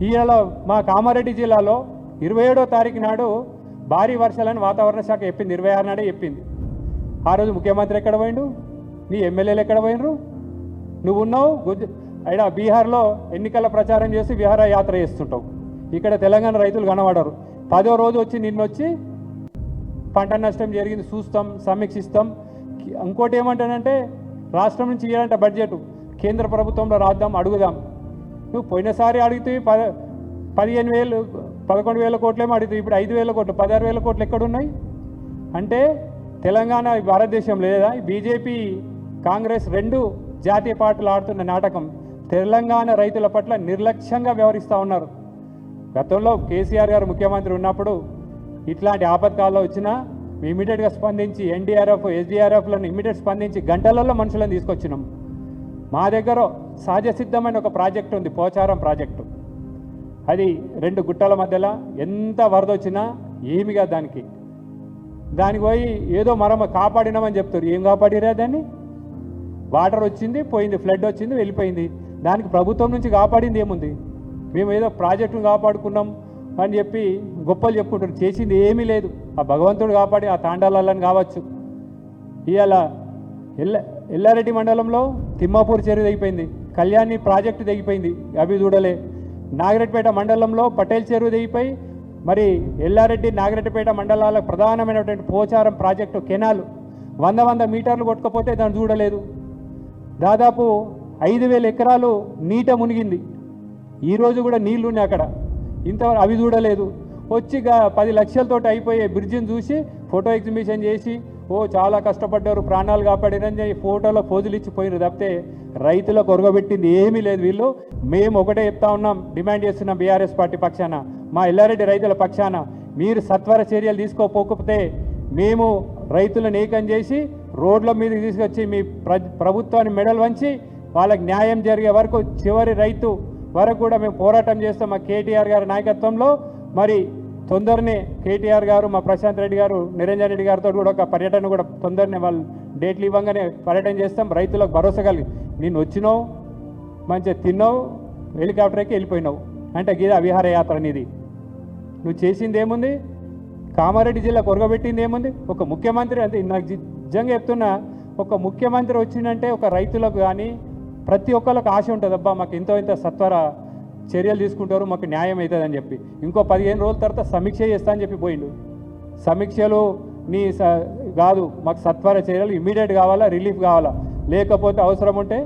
ఈయన మా కామారెడ్డి జిల్లాలో 27వ తారీఖు నాడు భారీ వర్షాలని వాతావరణ శాఖ చెప్పింది, 26 నాడే చెప్పింది. ఆ రోజు ముఖ్యమంత్రి ఎక్కడ పోయిండు, నీ ఎమ్మెల్యేలు ఎక్కడ పోయినరు? నువ్వు ఉన్నావు ఇక్కడ బీహార్లో ఎన్నికల ప్రచారం చేసి విహార యాత్ర చేస్తుంటావు. ఇక్కడ తెలంగాణ రైతులు కనబడరు. 10వ రోజు వచ్చి నిన్నొచ్చి పంట నష్టం జరిగింది చూస్తాం, సమీక్షిస్తాం. ఇంకోటి ఏమంటానంటే రాష్ట్రం నుంచి ఇవ్వాలంటే బడ్జెట్ కేంద్ర ప్రభుత్వంలో రాద్దాం, అడుగుదాం. నువ్వు పోయినసారి అడిగితే 15,000 11,000 కోట్లేమో అడుగుతావు, ఇప్పుడు 5,000 కోట్లు 16,000 కోట్లు ఎక్కడున్నాయి? అంటే తెలంగాణ భారతదేశం లేదా? బీజేపీ కాంగ్రెస్ రెండు జాతీయ పార్టీలు ఆడుతున్న నాటకం. తెలంగాణ రైతుల పట్ల నిర్లక్ష్యంగా వ్యవహరిస్తూ ఉన్నారు. గతంలో కేసీఆర్ గారు ముఖ్యమంత్రి ఉన్నప్పుడు ఇట్లాంటి ఆపత్కాల్లో వచ్చినా ఇమీడియట్గా స్పందించి ఎన్డీఆర్ఎఫ్ ఎస్డీఆర్ఎఫ్లను ఇమీడియట్ స్పందించి గంటలలో మనుషులను తీసుకొచ్చినాం. మా దగ్గర సహజ సిద్ధమైన ఒక ప్రాజెక్టు ఉంది, పోచారం ప్రాజెక్టు. అది 2 గుట్టల మధ్యలో ఎంత వరద వచ్చినా ఏమిగా దానికి పోయి ఏదో మనం కాపాడినామని చెప్తారు. ఏం కాపాడిరా దాన్ని? వాటర్ వచ్చింది పోయింది, ఫ్లడ్ వచ్చింది వెళ్ళిపోయింది. దానికి ప్రభుత్వం నుంచి కాపాడింది ఏముంది? మేము ఏదో ప్రాజెక్టును కాపాడుకున్నాం అని చెప్పి గొప్పలు చెప్పుకుంటారు. చేసింది ఏమీ లేదు. ఆ భగవంతుడు కాపాడి ఆ తాండాలని కావచ్చు. ఇవాళ ఎల్లారెడ్డి మండలంలో తిమ్మాపూర్ చెరువు తెగిపోయింది, కళ్యాణి ప్రాజెక్టు తెగిపోయింది, అవి చూడలే. నాగిరెడ్డిపేట మండలంలో పటేల్ చెరువు తెగిపోయి మరి ఎల్లారెడ్డి నాగిరెడ్డిపేట మండలాలకు ప్రధానమైనటువంటి పోచారం ప్రాజెక్టు కెనాలు 100 మీటర్లు కొట్టుకపోతే దాన్ని చూడలేదు. దాదాపు 5,000 ఎకరాలు నీట మునిగింది. ఈరోజు కూడా నీళ్లు ఉన్నాయి అక్కడ, ఇంతవరకు అవి చూడలేదు. వచ్చి 10 లక్షలతో అయిపోయే బ్రిడ్జిని చూసి ఫోటో ఎగ్జిబిషన్ చేసి చాలా కష్టపడ్డారు, ప్రాణాలు కాపాడారని ఫోటోలో పోజులు ఇచ్చిపోయినారు తప్పితే రైతులకు ఒరగబెట్టింది ఏమీ లేదు. వీళ్ళు మేము ఒకటే చెప్తా ఉన్నాం, డిమాండ్ చేస్తున్నాం బీఆర్ఎస్ పార్టీ పక్షాన, మా ఎల్లారెడ్డి రైతుల పక్షాన, మీరు సత్వర చర్యలు తీసుకోకపోతే మేము రైతులను ఏకం చేసి రోడ్ల మీదకి తీసుకొచ్చి మీ ప్రభుత్వాన్ని మెడలు వంచి వాళ్ళకి న్యాయం జరిగే వరకు చివరి రైతు వరకు కూడా మేము పోరాటం చేస్తాం. మా కేటీఆర్ గారి నాయకత్వంలో మరి తొందరనే కేటీఆర్ గారు, మా ప్రశాంత్ రెడ్డి గారు, నిరంజన్ రెడ్డి గారితో కూడా ఒక పర్యటన కూడా తొందరనే వాళ్ళు డేట్లు ఇవ్వగానే పర్యటన చేస్తాం. రైతులకు భరోసా కలిగి నేను వచ్చినావు, మంచిగా తిన్నావు, హెలికాప్టర్కి వెళ్ళిపోయినావు అంటే గీదా విహార యాత్ర అనేది నువ్వు చేసింది ఏముంది? కామారెడ్డి జిల్లా కొరగబెట్టింది ఏముంది? ఒక ముఖ్యమంత్రి అంటే నాకు నిజంగా చెప్తున్నా, ఒక ముఖ్యమంత్రి వచ్చిందంటే ఒక రైతులకు కానీ ప్రతి ఒక్కరికి ఆశ ఉంటుంది, అబ్బా మాకు ఇంత సత్వర చర్యలు తీసుకుంటారు, మాకు న్యాయం అవుతుందని చెప్పి. ఇంకో 15 రోజుల తర్వాత సమీక్ష చేస్తా అని చెప్పి పోయిండు. సమీక్షలు కాదు, మాకు సత్వర చర్యలు ఇమీడియట్ కావాలా, రిలీఫ్ కావాలా, లేకపోతే అవసరం ఉంటే